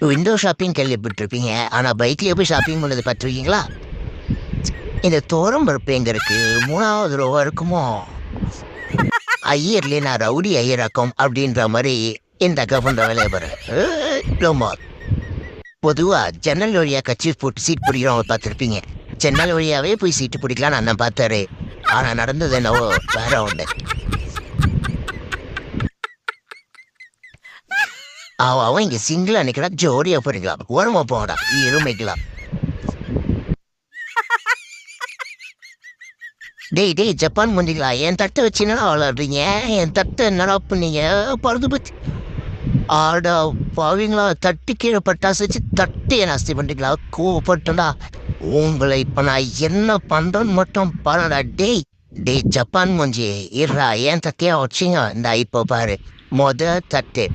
Window shopping கேள்விப்பட்டிருப்பீங்க. ஆனா பைக்லயே போய் ஷாப்பிங் பண்ணது பார்த்துருக்கீங்களா? இந்த துவரம் பருப்பு எங்க இருக்கு? 3வது ரோவா இருக்குமோ? ஐயர்லயே நான் ரவுடி ஐயராக்கம் அப்படின்ற மாதிரி இந்த அக்கா பண்ற வேலையை பாரு. ரொம்ப பொதுவா ஜன்னல் வழியா கட்சி போட்டு சீட் பிடிக்கிறவங்க பார்த்துருப்பீங்க. ஜன்னல் வழியாவே போய் சீட்டு பிடிக்கலான்னு அண்ணன் பார்த்தாரு. ஆனா நடந்தது என்னவோ வேற ஒண்ணு. அவன் இங்க சிங்கிளா நிக்கிறா, ஜோடியா போறீங்களா? ஓரமா போங்கடா, இருமைக்கலாம். டேய் ஜப்பான் முந்திங்களா, என் தட்டை வச்சு என்னடா விளாடுறீங்க? என் தட்டை என்னடா பண்ணீங்க? பழுது பத்தி ஆடா பாவீங்களா, தட்டி கீழே பட்டாசு வச்சு தட்டி நாஸ்தி பண்ணிட்டீங்களா? கோவப்பட்டா உங்களை இப்ப நான் என்ன பண்றேன்னு மட்டும் பாருடா. டேய் ஜப்பான் மூஞ்சி இருடா, ஏன் தட்டையா வச்சிங்க? இந்த இப்போ பாரு, மொத தட்டு